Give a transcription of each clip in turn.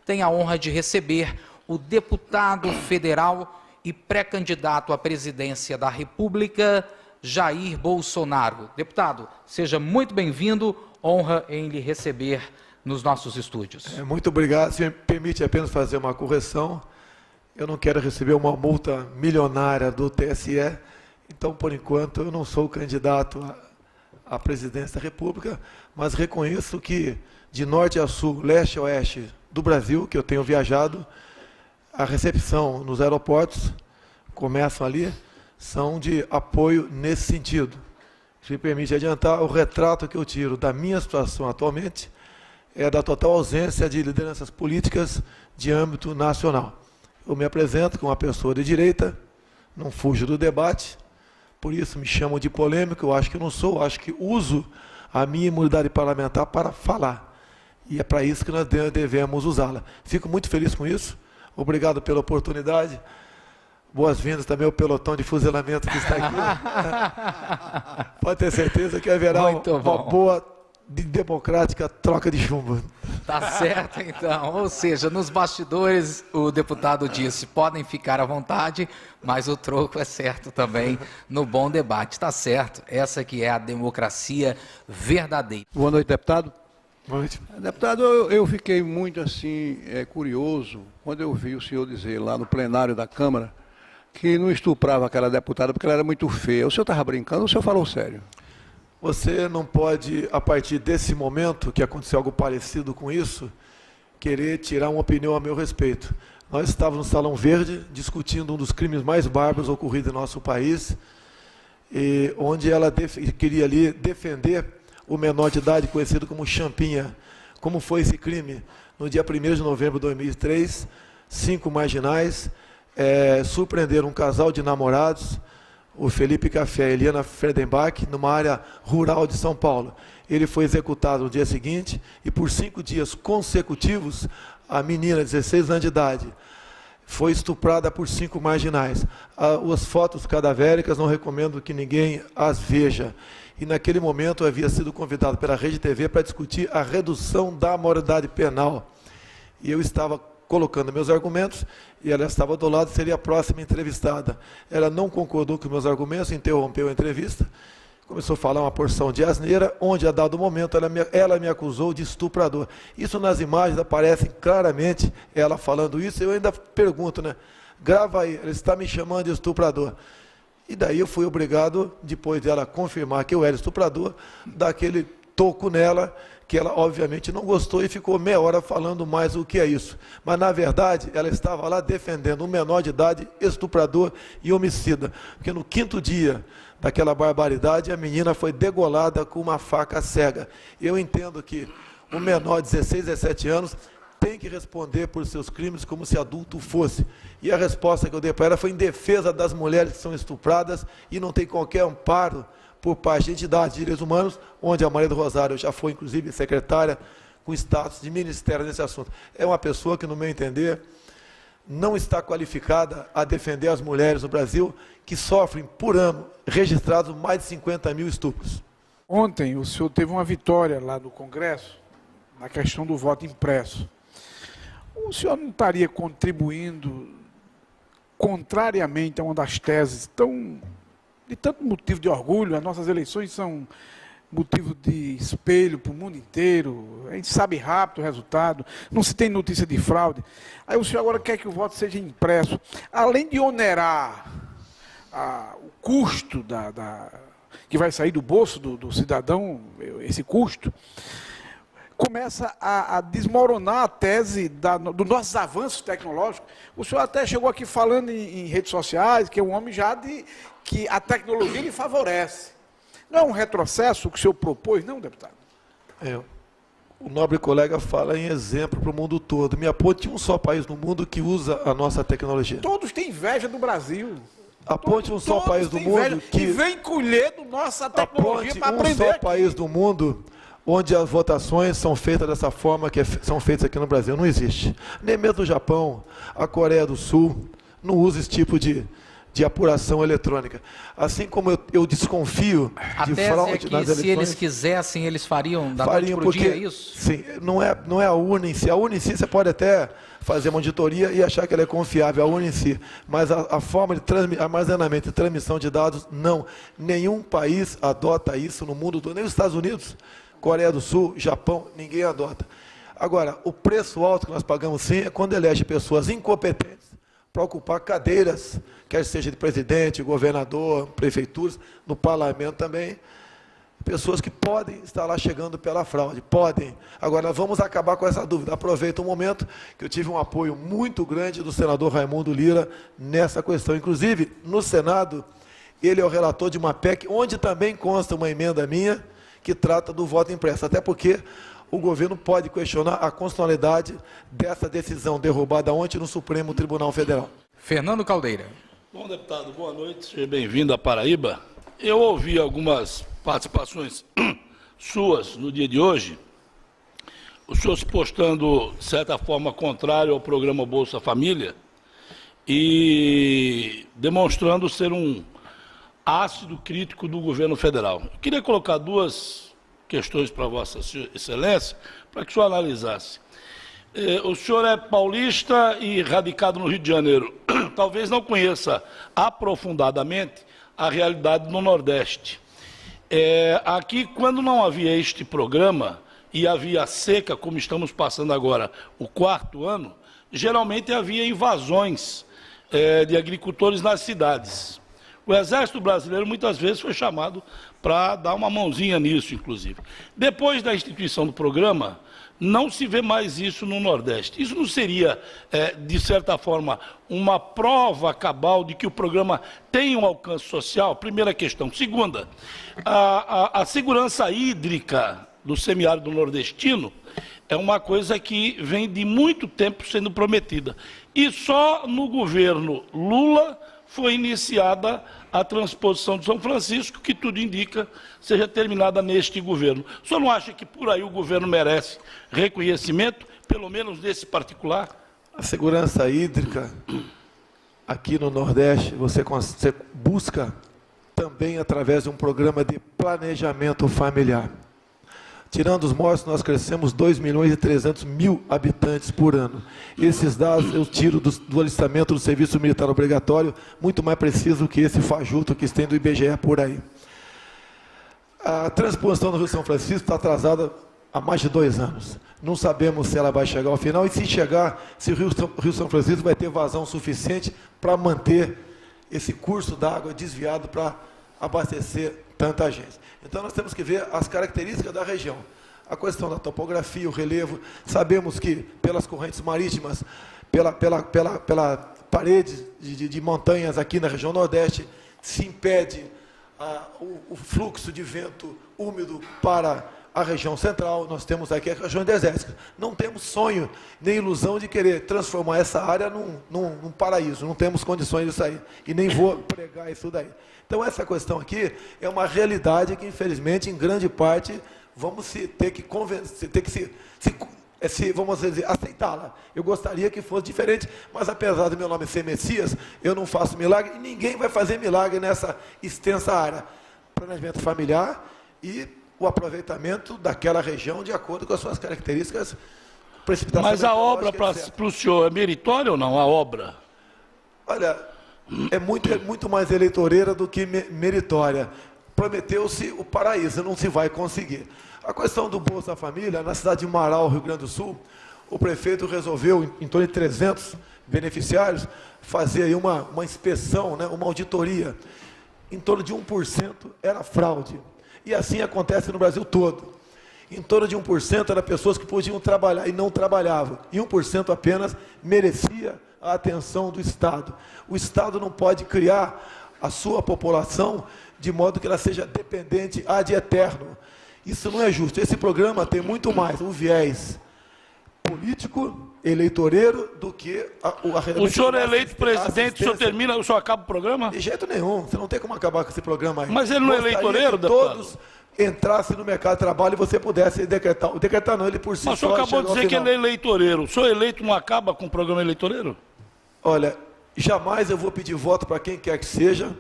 tenho a honra de receber o deputado federal e pré-candidato à presidência da República, Jair Bolsonaro. Deputado, seja muito bem-vindo, honra em lhe receber nos nossos estúdios. Muito obrigado. Se me permite apenas fazer uma correção, eu não quero receber uma multa milionária do TSE, então, por enquanto, eu não sou candidato à presidência da República, mas reconheço que, de norte a sul, leste a oeste do Brasil, que eu tenho viajado, a recepção nos aeroportos, começam ali, são de apoio nesse sentido. Se me permite adiantar, o retrato que eu tiro da minha situação atualmente é da total ausência de lideranças políticas de âmbito nacional. Eu me apresento como uma pessoa de direita, não fujo do debate, por isso me chamam de polêmico, eu acho que não sou, acho que uso a minha imunidade parlamentar para falar. E é para isso que nós devemos usá-la. Fico muito feliz com isso, obrigado pela oportunidade. Boas-vindas também ao pelotão de fuzilamento que está aqui. Pode ter certeza que haverá uma boa e democrática troca de chumbo. Tá certo, então. Ou seja, nos bastidores, o deputado disse, podem ficar à vontade, mas o troco é certo também no bom debate. Tá certo, essa que é a democracia verdadeira. Boa noite, deputado. Boa noite. Deputado, eu fiquei muito assim curioso quando eu vi o senhor dizer lá no plenário da Câmara que não estuprava aquela deputada porque ela era muito feia. O senhor estava brincando ou o senhor falou sério? Você não pode, a partir desse momento, que aconteceu algo parecido com isso, querer tirar uma opinião a meu respeito. Nós estávamos no Salão Verde, discutindo um dos crimes mais bárbaros ocorridos em nosso país, e onde ela queria ali defender o menor de idade, conhecido como Champinha. Como foi esse crime? No dia 1º de novembro de 2003, 5 marginais surpreenderam um casal de namorados, o Felipe Café e a Eliana Fredenbach, numa área rural de São Paulo. Ele foi executado no dia seguinte e por 5 dias consecutivos, a menina, 16 anos de idade, foi estuprada por 5 marginais. As fotos cadavéricas não recomendo que ninguém as veja. E naquele momento eu havia sido convidado pela Rede TV para discutir a redução da maioridade penal. E eu estava colocando meus argumentos, e ela estava do lado, seria a próxima entrevistada. Ela não concordou com meus argumentos, interrompeu a entrevista, começou a falar uma porção de asneira, onde a dado momento ela me acusou de estuprador. Isso nas imagens aparece claramente, ela falando isso, eu ainda pergunto, né? Grava aí, ela está me chamando de estuprador. E daí eu fui obrigado, depois dela confirmar que eu era estuprador, dar aquele toco nela, que ela obviamente não gostou e ficou meia hora falando mais o que é isso. Mas na verdade ela estava lá defendendo um menor de idade, estuprador e homicida. Porque no 5º dia daquela barbaridade, a menina foi degolada com uma faca cega. Eu entendo que o menor de 16, 17 anos tem que responder por seus crimes como se adulto fosse. E a resposta que eu dei para ela foi em defesa das mulheres que são estupradas e não tem qualquer amparo por parte de entidades de direitos humanos, onde a Maria do Rosário já foi, inclusive, secretária com status de ministério nesse assunto. É uma pessoa que, no meu entender, não está qualificada a defender as mulheres no Brasil, que sofrem, por ano, registrados mais de 50 mil estupros. Ontem, o senhor teve uma vitória lá no Congresso, na questão do voto impresso. O senhor não estaria contribuindo, contrariamente a uma das teses de tanto motivo de orgulho? As nossas eleições são motivo de espelho para o mundo inteiro, a gente sabe rápido o resultado, não se tem notícia de fraude. Aí o senhor agora quer que o voto seja impresso. Além de onerar o custo que vai sair do bolso do cidadão, esse custo, começa a desmoronar a tese dos nossos avanços tecnológicos. O senhor até chegou aqui falando em redes sociais, que é um homem já que a tecnologia lhe favorece. Não é um retrocesso o que o senhor propôs, não, deputado? O nobre colega fala em exemplo para o mundo todo. Me aponte um só país no mundo que usa a nossa tecnologia. Todos têm inveja do Brasil. Aponte um só país do mundo que vem colher da nossa tecnologia para aprender. Um só país do mundo onde as votações são feitas dessa forma que são feitas aqui no Brasil. Não existe. Nem mesmo o Japão, a Coreia do Sul, não usa esse tipo de de apuração eletrônica. Assim como eu desconfio A de tese fraude é que nas eleições... se eles quisessem, eles fariam da noite para o dia, é isso? Sim, não é a urna em si. A urna em si você pode até fazer uma auditoria e achar que ela é confiável, a urna em si. Mas a forma de armazenamento e transmissão de dados, não. Nenhum país adota isso no mundo todo, nem os Estados Unidos, Coreia do Sul, Japão, ninguém adota. Agora, o preço alto que nós pagamos sim é quando elege pessoas incompetentes para ocupar cadeiras, quer seja de presidente, governador, prefeituras, no parlamento também, pessoas que podem estar lá chegando pela fraude, podem. Agora, vamos acabar com essa dúvida. Aproveito um momento que eu tive um apoio muito grande do senador Raimundo Lira nessa questão. Inclusive, no Senado, ele é o relator de uma PEC, onde também consta uma emenda minha que trata do voto impresso, até porque o governo pode questionar a constitucionalidade dessa decisão derrubada ontem no Supremo Tribunal Federal. Fernando Caldeira. Bom, deputado, boa noite, seja bem-vindo à Paraíba. Eu ouvi algumas participações suas no dia de hoje, os senhores postando, de certa forma, contrário ao programa Bolsa Família e demonstrando ser um ácido crítico do governo federal. Eu queria colocar duas questões para Vossa Excelência, para que o senhor analisasse. O senhor é paulista e radicado no Rio de Janeiro. Talvez não conheça aprofundadamente a realidade no Nordeste. Aqui, quando não havia este programa e havia seca, como estamos passando agora, o 4º ano, geralmente havia invasões de agricultores nas cidades. O Exército Brasileiro muitas vezes foi chamado para dar uma mãozinha nisso, inclusive. Depois da instituição do programa, não se vê mais isso no Nordeste. Isso não seria, de certa forma, uma prova cabal de que o programa tem um alcance social? Primeira questão. Segunda, a segurança hídrica do semiárido nordestino é uma coisa que vem de muito tempo sendo prometida. E só no governo Lula foi iniciada a transposição de São Francisco, que tudo indica seja terminada neste governo. O senhor não acha que por aí o governo merece reconhecimento, pelo menos nesse particular? A segurança hídrica, aqui no Nordeste, você busca também através de um programa de planejamento familiar. Tirando os mortos, nós crescemos 2.300.000 habitantes por ano. Esses dados eu tiro do alistamento do serviço militar obrigatório, muito mais preciso que esse fajuto que tem do IBGE por aí. A transposição do Rio São Francisco está atrasada há mais de 2 anos. Não sabemos se ela vai chegar ao final e se chegar, se o Rio São Francisco vai ter vazão suficiente para manter esse curso d'água desviado para abastecer tanta gente. Então nós temos que ver as características da região. A questão da topografia, o relevo. Sabemos que pelas correntes marítimas, pela parede de montanhas aqui na região Nordeste, se impede o fluxo de vento úmido para a região central. Nós temos aqui a região desértica. Não temos sonho nem ilusão de querer transformar essa área num paraíso. Não temos condições disso aí. E nem vou pregar isso daí. Então, essa questão aqui é uma realidade que, infelizmente, em grande parte, vamos ter que vamos dizer, aceitá-la. Eu gostaria que fosse diferente, mas apesar do meu nome ser Messias, eu não faço milagre, e ninguém vai fazer milagre nessa extensa área. Planejamento familiar e o aproveitamento daquela região de acordo com as suas características. Mas a obra para o senhor é meritória ou não, a obra? Olha, é muito mais eleitoreira do que meritória. Prometeu-se o paraíso, não se vai conseguir. A questão do Bolsa Família, na cidade de Marau, Rio Grande do Sul, o prefeito resolveu, em torno de 300 beneficiários, fazer aí uma inspeção, né, uma auditoria. Em torno de 1% era fraude. E assim acontece no Brasil todo. Em torno de 1% eram pessoas que podiam trabalhar e não trabalhavam. E 1% apenas merecia a atenção do Estado. O Estado não pode criar a sua população de modo que ela seja dependente ad eterno. Isso não é justo. Esse programa tem muito mais um viés político, eleitoreiro, do que o senhor é eleito presidente, o senhor termina, o senhor acaba o programa? De jeito nenhum. Você não tem como acabar com esse programa aí. Mas ele não é eleitoreiro, deputado? Todos entrassem no mercado de trabalho e você pudesse decretar. O decretar não, ele por si só. Mas o senhor acabou de dizer que ele é eleitoreiro. O senhor eleito não acaba com o programa eleitoreiro? Olha, jamais eu vou pedir voto para quem quer que seja,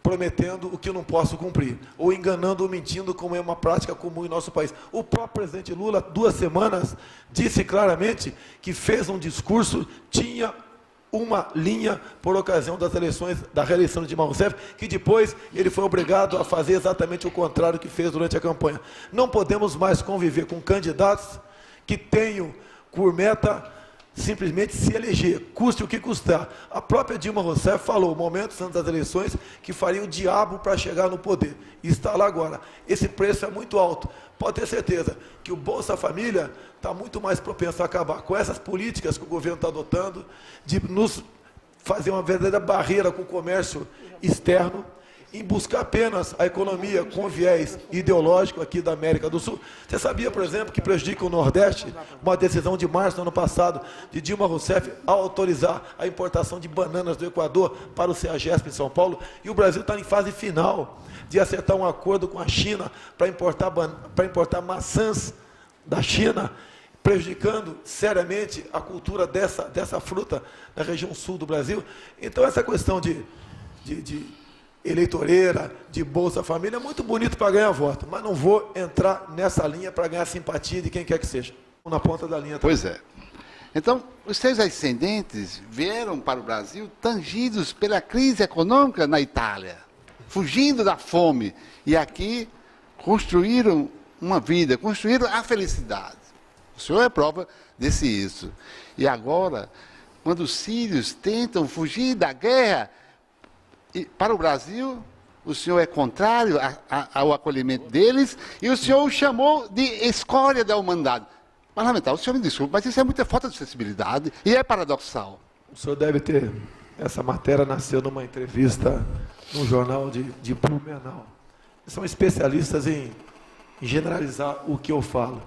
prometendo o que eu não posso cumprir, ou enganando ou mentindo, como é uma prática comum em nosso país. O próprio presidente Lula, 2 semanas, disse claramente que fez um discurso, tinha uma linha por ocasião das eleições, da reeleição de Dilma Rousseff, que depois ele foi obrigado a fazer exatamente o contrário que fez durante a campanha. Não podemos mais conviver com candidatos que tenham por meta simplesmente se eleger, custe o que custar. A própria Dilma Rousseff falou, momentos antes das eleições, que faria o diabo para chegar no poder. E está lá agora. Esse preço é muito alto. Pode ter certeza que o Bolsa Família está muito mais propenso a acabar com essas políticas que o governo está adotando, de nos fazer uma verdadeira barreira com o comércio externo, em buscar apenas a economia com viés ideológico aqui da América do Sul. Você sabia, por exemplo, que prejudica o Nordeste uma decisão de março do ano passado de Dilma Rousseff ao autorizar a importação de bananas do Equador para o CEAGESP em São Paulo? E o Brasil está em fase final de acertar um acordo com a China para importar maçãs da China, prejudicando seriamente a cultura dessa fruta na região sul do Brasil. Então, essa questão de eleitoreira, de Bolsa Família, é muito bonito para ganhar voto, mas não vou entrar nessa linha para ganhar simpatia de quem quer que seja. Na ponta da linha também. Pois é. Então, os seus ascendentes vieram para o Brasil tangidos pela crise econômica na Itália, fugindo da fome, e aqui construíram uma vida, construíram a felicidade. O senhor é prova desse isso. E agora, quando os sírios tentam fugir da guerra, para o Brasil, o senhor é contrário ao acolhimento deles, e o senhor o chamou de escória da humanidade. Parlamentar, o senhor me desculpe, mas isso é muita falta de sensibilidade e é paradoxal. O senhor deve ter... Essa matéria nasceu numa entrevista num jornal de Blumenau. São especialistas em generalizar o que eu falo.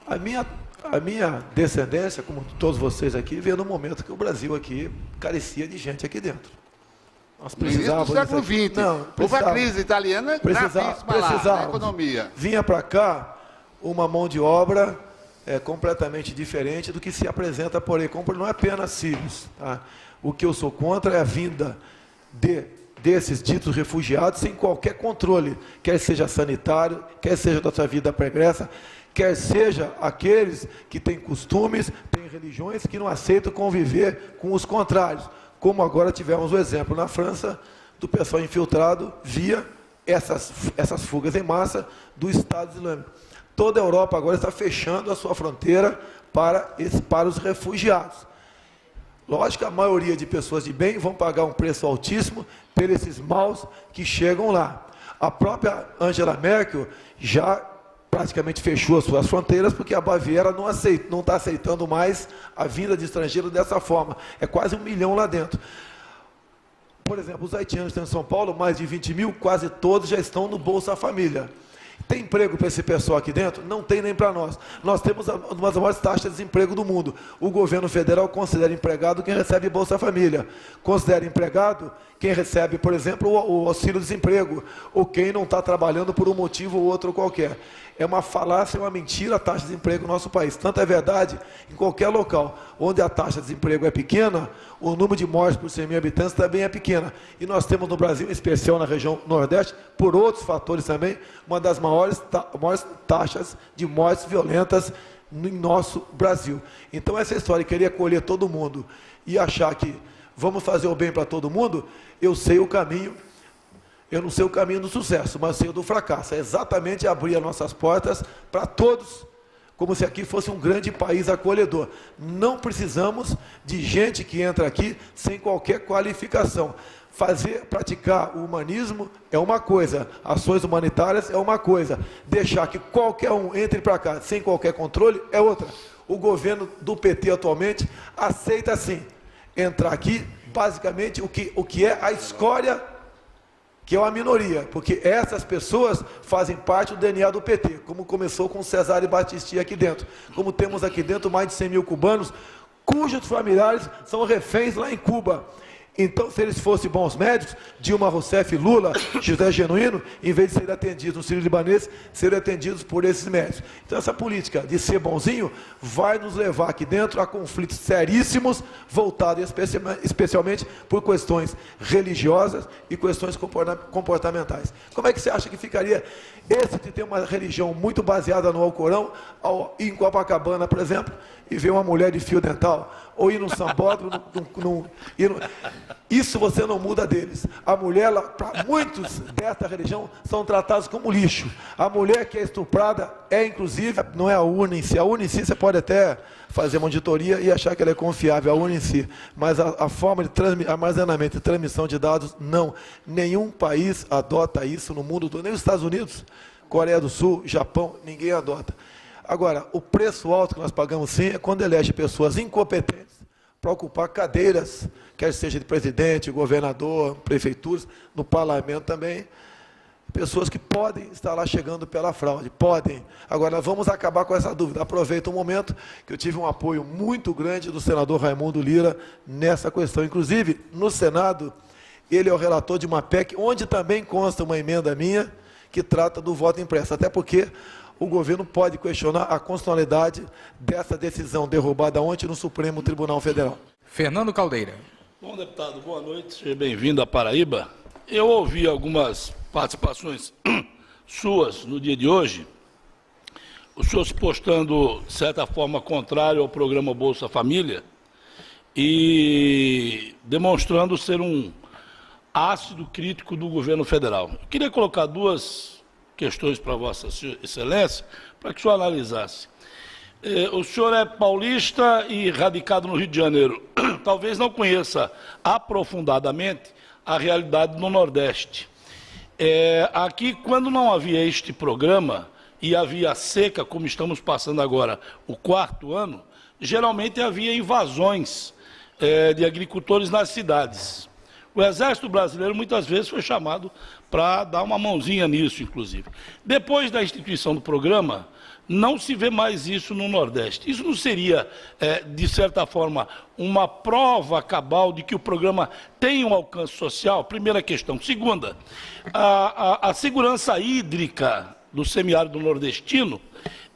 A minha descendência, como todos vocês aqui, veio no momento que o Brasil aqui carecia de gente aqui dentro. Nós precisávamos... No século XX, houve a crise italiana gravíssima lá, na economia. Vinha para cá uma mão de obra completamente diferente do que se apresenta por aí. Como não é apenas sírios. Tá? O que eu sou contra é a vinda desses ditos refugiados sem qualquer controle, quer seja sanitário, quer seja da sua vida pregressa, quer seja aqueles que têm costumes, têm religiões que não aceitam conviver com os contrários. Como agora tivemos o exemplo na França do pessoal infiltrado via essas fugas em massa do Estado Islâmico. Toda a Europa agora está fechando a sua fronteira para os refugiados. Lógico que a maioria de pessoas de bem vão pagar um preço altíssimo por esses maus que chegam lá. A própria Angela Merkel já praticamente fechou as suas fronteiras, porque a Baviera não está aceitando mais a vinda de estrangeiros dessa forma. É quase 1 milhão lá dentro. Por exemplo, os haitianos que estão em São Paulo, mais de 20 mil, quase todos já estão no Bolsa Família. Tem emprego para esse pessoal aqui dentro? Não tem nem para nós. Nós temos uma das maiores taxas de desemprego do mundo. O governo federal considera empregado quem recebe Bolsa Família. Considera empregado quem recebe, por exemplo, o auxílio-desemprego, ou quem não está trabalhando por um motivo ou outro qualquer. É uma falácia, é uma mentira a taxa de desemprego no nosso país. Tanto é verdade, em qualquer local onde a taxa de desemprego é pequena, o número de mortes por 100 mil habitantes também é pequena. E nós temos no Brasil, em especial na região Nordeste, por outros fatores também, uma das maiores taxas de mortes violentas no nosso Brasil. Então essa história de querer acolher todo mundo e achar que vamos fazer o bem para todo mundo, eu sei o caminho. Eu não sei o caminho do sucesso, mas sei o do fracasso. É exatamente abrir as nossas portas para todos, como se aqui fosse um grande país acolhedor. Não precisamos de gente que entra aqui sem qualquer qualificação. Praticar o humanismo é uma coisa, ações humanitárias é uma coisa. Deixar que qualquer um entre para cá sem qualquer controle é outra. O governo do PT atualmente aceita sim entrar aqui, basicamente, o que é a escória, que é uma minoria, porque essas pessoas fazem parte do DNA do PT, como começou com Cesare Battisti aqui dentro. Como temos aqui dentro mais de 100 mil cubanos, cujos familiares são reféns lá em Cuba. Então, se eles fossem bons médicos, Dilma Rousseff, Lula, José Genuíno, em vez de serem atendidos no Sírio-Libanês, seriam atendidos por esses médicos. Então, essa política de ser bonzinho vai nos levar aqui dentro a conflitos seríssimos, voltados especialmente por questões religiosas e questões comportamentais. Como é que você acha que ficaria esse de ter uma religião muito baseada no Alcorão, ir em Copacabana, por exemplo, e ver uma mulher de fio dental, ou ir num sambódromo, isso você não muda deles. A mulher, para muitos desta religião, são tratados como lixo. A mulher que é estuprada inclusive, não é a urna em si. A urna em si você pode até fazer uma auditoria e achar que ela é confiável, a urna em si. Mas a forma de armazenamento e transmissão de dados, não. Nenhum país adota isso no mundo todo, nem os Estados Unidos, Coreia do Sul, Japão, ninguém adota. Agora, o preço alto que nós pagamos sim é quando elege pessoas incompetentes para ocupar cadeiras, quer seja de presidente, governador, prefeituras, no parlamento também, pessoas que podem estar lá chegando pela fraude, podem. Agora, vamos acabar com essa dúvida. Aproveito um momento que eu tive um apoio muito grande do senador Raimundo Lira nessa questão. Inclusive, no Senado, ele é o relator de uma PEC, onde também consta uma emenda minha que trata do voto impresso, até porque o governo pode questionar a constitucionalidade dessa decisão derrubada ontem no Supremo Tribunal Federal. Fernando Caldeira. Bom, deputado, boa noite, seja bem-vindo à Paraíba. Eu ouvi algumas participações suas no dia de hoje, o senhor se postando, de certa forma, contrário ao programa Bolsa Família e demonstrando ser um ácido crítico do governo federal. Eu queria colocar duas questões para Vossa Excelência, para que o senhor analisasse. O senhor é paulista e radicado no Rio de Janeiro. Talvez não conheça aprofundadamente a realidade no Nordeste. Aqui, quando não havia este programa e havia seca, como estamos passando agora, o 4º ano, geralmente havia invasões de agricultores nas cidades. O Exército Brasileiro muitas vezes foi chamado para dar uma mãozinha nisso, inclusive. Depois da instituição do programa, não se vê mais isso no Nordeste. Isso não seria, de certa forma, uma prova cabal de que o programa tem um alcance social? Primeira questão. Segunda, a segurança hídrica do semiárido nordestino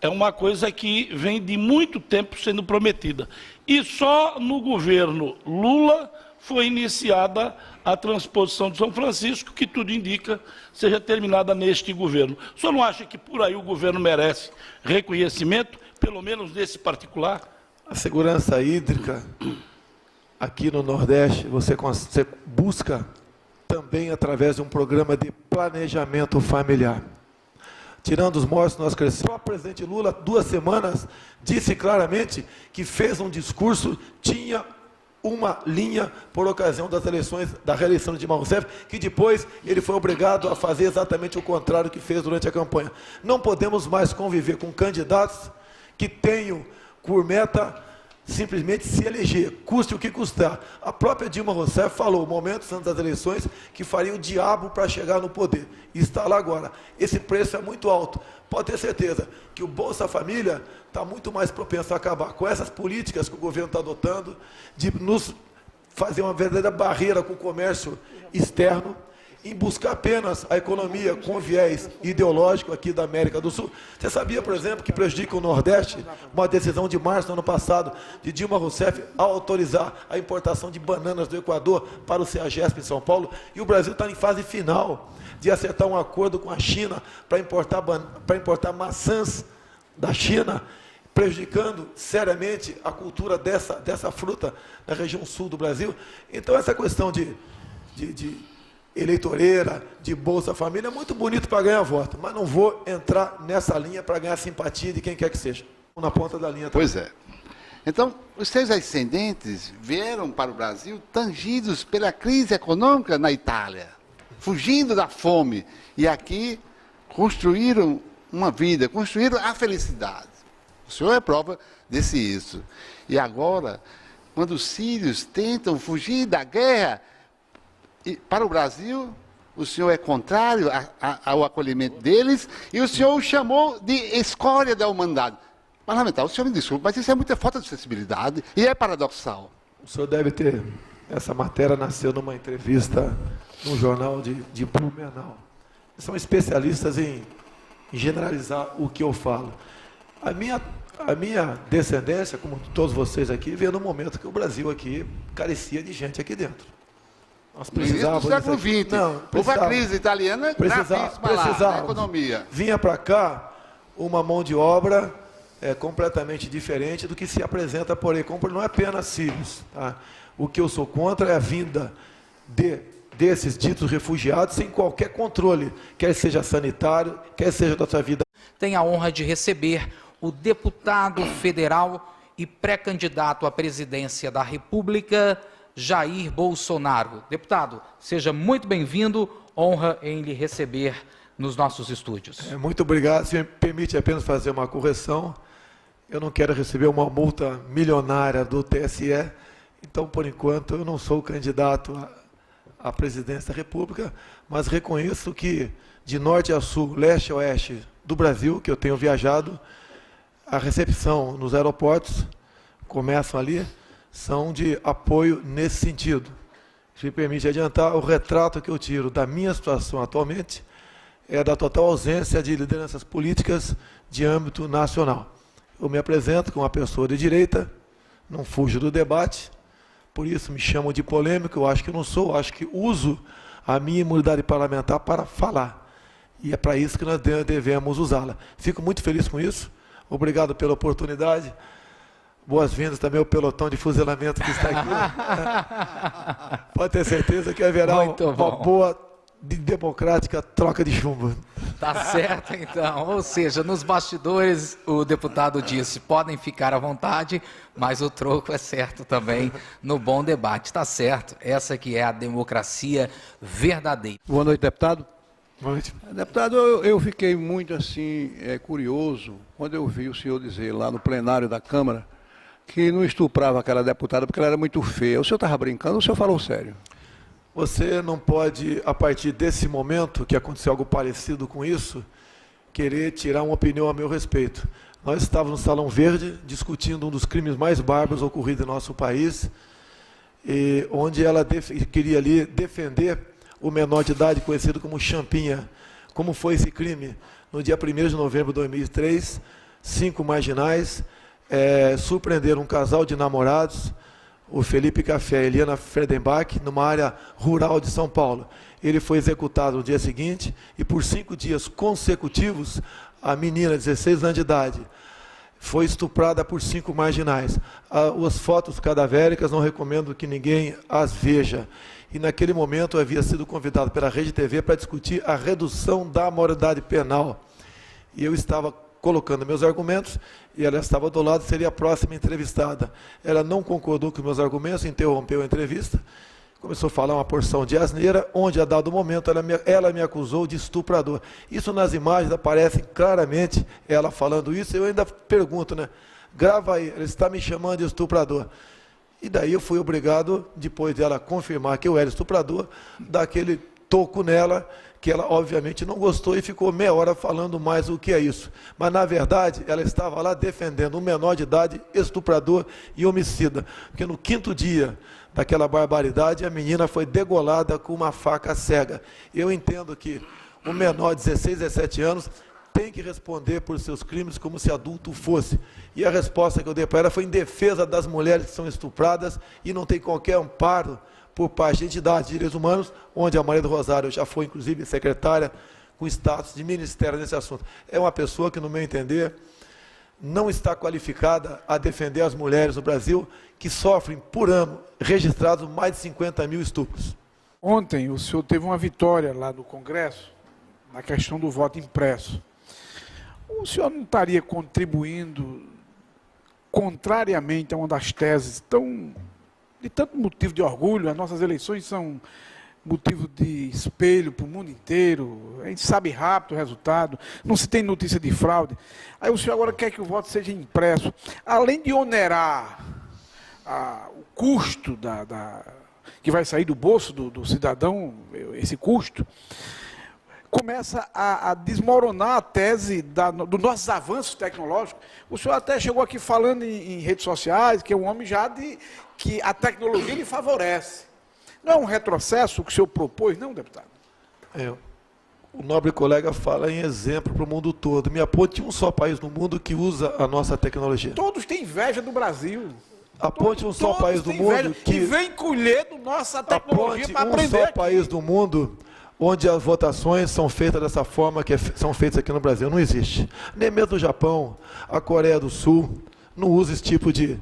é uma coisa que vem de muito tempo sendo prometida. E só no governo Lula foi iniciada a transposição de São Francisco, que tudo indica seja terminada neste governo. O senhor não acha que por aí o governo merece reconhecimento, pelo menos nesse particular? A segurança hídrica aqui no Nordeste, você busca também através de um programa de planejamento familiar. Tirando os mortos, nós crescemos. O presidente Lula, 2 semanas, disse claramente que fez um discurso, tinha uma linha por ocasião das eleições, da reeleição de Dilma Rousseff, que depois ele foi obrigado a fazer exatamente o contrário que fez durante a campanha. Não podemos mais conviver com candidatos que tenham por meta simplesmente se eleger, custe o que custar. A própria Dilma Rousseff falou, momentos antes das eleições, que faria o diabo para chegar no poder. E está lá agora. Esse preço é muito alto. Pode ter certeza que o Bolsa Família está muito mais propenso a acabar com essas políticas que o governo está adotando, de nos fazer uma verdadeira barreira com o comércio externo, em buscar apenas a economia com viés ideológico aqui da América do Sul. Você sabia, por exemplo, que prejudica o Nordeste uma decisão de março do ano passado de Dilma Rousseff ao autorizar a importação de bananas do Equador para o CEAGESP em São Paulo, e o Brasil está em fase final de acertar um acordo com a China para importar maçãs da China, prejudicando seriamente a cultura dessa fruta na região sul do Brasil. Então, essa questão de eleitoreira, de Bolsa Família, é muito bonito para ganhar voto, mas não vou entrar nessa linha para ganhar simpatia de quem quer que seja. Na ponta da linha também. Pois é. Então, os seus ascendentes vieram para o Brasil tangidos pela crise econômica na Itália, fugindo da fome, e aqui construíram uma vida, construíram a felicidade. O senhor é prova desse isso. E agora, quando os sírios tentam fugir da guerra para o Brasil, o senhor é contrário ao acolhimento deles, e o senhor o chamou de escória da humanidade. Parlamentar, o senhor me desculpe, mas isso é muita falta de sensibilidade e é paradoxal. O senhor deve ter Essa matéria nasceu numa entrevista num jornal de Blumenau. São especialistas em generalizar o que eu falo. A minha descendência, como todos vocês aqui, veio no momento que o Brasil aqui carecia de gente aqui dentro. Nós precisávamos... No século XX, houve a crise italiana gravíssima lá na economia. Vinha para cá uma mão de obra completamente diferente do que se apresenta por aí. Não é apenas sírios. Tá? O que eu sou contra é a vinda desses ditos refugiados sem qualquer controle, quer seja sanitário, quer seja da sua vida. Tenho a honra de receber o deputado federal e pré-candidato à presidência da República, Jair Bolsonaro. Deputado, seja muito bem-vindo, honra em lhe receber nos nossos estúdios. Muito obrigado. Se me permite apenas fazer uma correção, eu não quero receber uma multa milionária do TSE, então, por enquanto, eu não sou candidato à presidência da República, mas reconheço que, de norte a sul, leste a oeste do Brasil, que eu tenho viajado, a recepção nos aeroportos, começam ali, são de apoio nesse sentido. Se me permite adiantar, o retrato que eu tiro da minha situação atualmente é da total ausência de lideranças políticas de âmbito nacional. Eu me apresento como uma pessoa de direita, não fujo do debate, por isso me chamam de polêmico, eu acho que não sou, acho que uso a minha imunidade parlamentar para falar. E é para isso que nós devemos usá-la. Fico muito feliz com isso, obrigado pela oportunidade. Boas-vindas também ao pelotão de fuzilamento que está aqui. Pode ter certeza que haverá uma boa e democrática troca de chumbo. Tá certo, então. Ou seja, nos bastidores, o deputado disse, podem ficar à vontade, mas o troco é certo também no bom debate. Tá certo. Essa que é a democracia verdadeira. Boa noite, deputado. Boa noite. Deputado, eu fiquei muito assim curioso quando eu vi o senhor dizer lá no plenário da Câmara que não estuprava aquela deputada porque ela era muito feia. O senhor estava brincando ou o senhor falou sério? Você não pode, a partir desse momento, que aconteceu algo parecido com isso, querer tirar uma opinião a meu respeito. Nós estávamos no Salão Verde discutindo um dos crimes mais bárbaros ocorridos em nosso país, onde ela queria ali defender o menor de idade, conhecido como Champinha. Como foi esse crime? No dia 1º de novembro de 2003, 5 marginais surpreenderam um casal de namorados, o Felipe Café e Eliana Fredenbach, numa área rural de São Paulo. Ele foi executado no dia seguinte e por 5 dias consecutivos, a menina de 16 anos de idade foi estuprada por 5 marginais. As fotos cadavéricas não recomendo que ninguém as veja. E naquele momento eu havia sido convidado pela Rede TV para discutir a redução da maioridade penal. E eu estava colocando meus argumentos, e ela estava do lado, seria a próxima entrevistada. Ela não concordou com meus argumentos, interrompeu a entrevista, começou a falar uma porção de asneira, onde a dado momento ela me acusou de estuprador. Isso nas imagens aparece claramente ela falando isso, eu ainda pergunto, né? Grava aí, ela está me chamando de estuprador. E daí eu fui obrigado, depois dela confirmar que eu era estuprador, dar aquele toco nela, que ela obviamente não gostou e ficou meia hora falando mais o que é isso. Mas na verdade ela estava lá defendendo um menor de idade, estuprador e homicida. Porque no 5º dia daquela barbaridade, a menina foi degolada com uma faca cega. Eu entendo que o menor de 16, 17 anos tem que responder por seus crimes como se adulto fosse. E a resposta que eu dei para ela foi em defesa das mulheres que são estupradas e não tem qualquer amparo por parte de entidades de direitos humanos, onde a Maria do Rosário já foi, inclusive, secretária com status de ministério nesse assunto. É uma pessoa que, no meu entender, não está qualificada a defender as mulheres no Brasil, que sofrem, por ano, registrados mais de 50 mil estupros. Ontem o senhor teve uma vitória lá no Congresso, na questão do voto impresso. O senhor não estaria contribuindo contrariamente a uma das teses de tanto motivo de orgulho? As nossas eleições são motivo de espelho para o mundo inteiro, a gente sabe rápido o resultado, não se tem notícia de fraude. Aí o senhor agora quer que o voto seja impresso. Além de onerar o custo que vai sair do bolso do cidadão, esse custo, começa a desmoronar a tese dos nossos avanços tecnológicos. O senhor até chegou aqui falando em redes sociais, que é um homem já que a tecnologia lhe favorece. Não é um retrocesso o que o senhor propôs, não, deputado? O nobre colega fala em exemplo para o mundo todo. Me aponte um só país no mundo que usa a nossa tecnologia. Todos têm inveja do Brasil. Aponte um só país do mundo que vem colher da nossa tecnologia para aprender. Um só país do mundo onde as votações são feitas dessa forma que são feitas aqui no Brasil. Não existe. Nem mesmo o Japão, a Coreia do Sul, não usa esse tipo de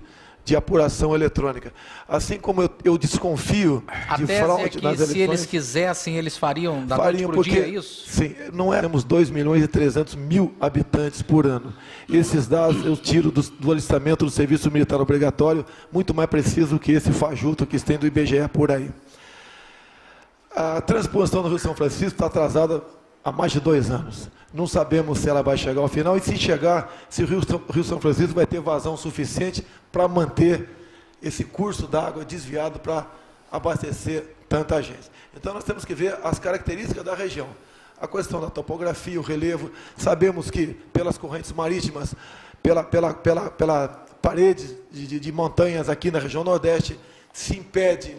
apuração eletrônica. Assim como eu desconfio de fraude nas eleições. Se eles quisessem, eles fariam da noite para o dia, é isso? Sim, não éramos 2.300.000 habitantes por ano. Esses dados eu tiro do alistamento do serviço militar obrigatório, muito mais preciso que esse fajuto que tem do IBGE por aí. A transposição do Rio São Francisco está atrasada há mais de 2 anos. Não sabemos se ela vai chegar ao final e, se chegar, se o Rio São Francisco vai ter vazão suficiente para manter esse curso d'água desviado para abastecer tanta gente. Então, nós temos que ver as características da região. A questão da topografia, o relevo. Sabemos que, pelas correntes marítimas, pela parede de montanhas aqui na região Nordeste, se impede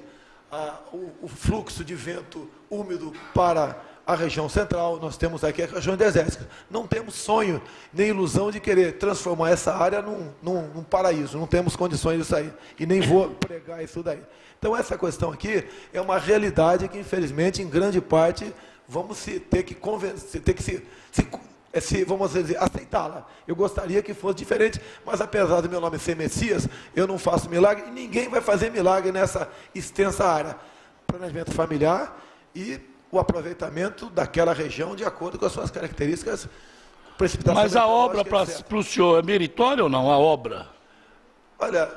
o fluxo de vento úmido para a região central. Nós temos aqui a região desértica. Não temos sonho nem ilusão de querer transformar essa área num paraíso. Não temos condições disso aí. E nem vou pregar isso daí. Então, essa questão aqui é uma realidade que, infelizmente, em grande parte, vamos ter que vamos dizer, aceitá-la. Eu gostaria que fosse diferente, mas apesar do meu nome ser Messias, eu não faço milagre e ninguém vai fazer milagre nessa extensa área. Planejamento familiar e o aproveitamento daquela região de acordo com as suas características. Mas a obra para o senhor é meritória ou não, a obra? Olha,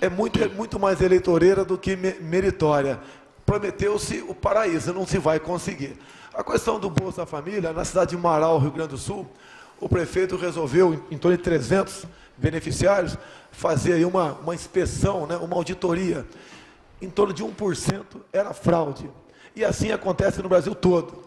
é muito mais eleitoreira do que meritória. Prometeu-se o paraíso, não se vai conseguir. A questão do Bolsa Família, na cidade de Marau, Rio Grande do Sul, o prefeito resolveu, em torno de 300 beneficiários, fazer aí uma inspeção, né, uma auditoria. Em torno de 1% era fraude. E assim acontece no Brasil todo.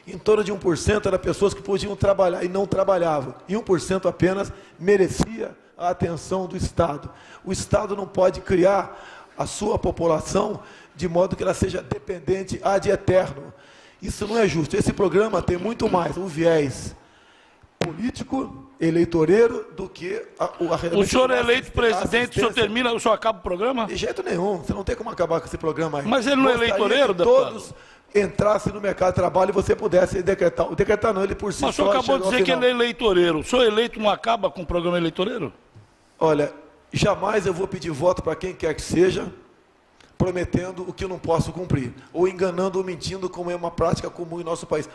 Em torno de 1% eram pessoas que podiam trabalhar e não trabalhavam. E 1% apenas merecia a atenção do Estado. O Estado não pode criar a sua população de modo que ela seja dependente ad eterno. Isso não é justo. Esse programa tem muito mais um viés político, eleitoreiro, do que o senhor é eleito presidente, o senhor termina, o senhor acaba o programa? De jeito nenhum, você não tem como acabar com esse programa aí. Mas ele não é eleitoreiro, deputado? Todos entrassem no mercado de trabalho e você pudesse decretar. O decretar não, ele por si só. Mas o senhor acabou de dizer que ele é eleitoreiro. O senhor eleito não acaba com o programa eleitoreiro? Olha, jamais eu vou pedir voto para quem quer que seja, prometendo o que eu não posso cumprir, ou enganando ou mentindo, como é uma prática comum em nosso país.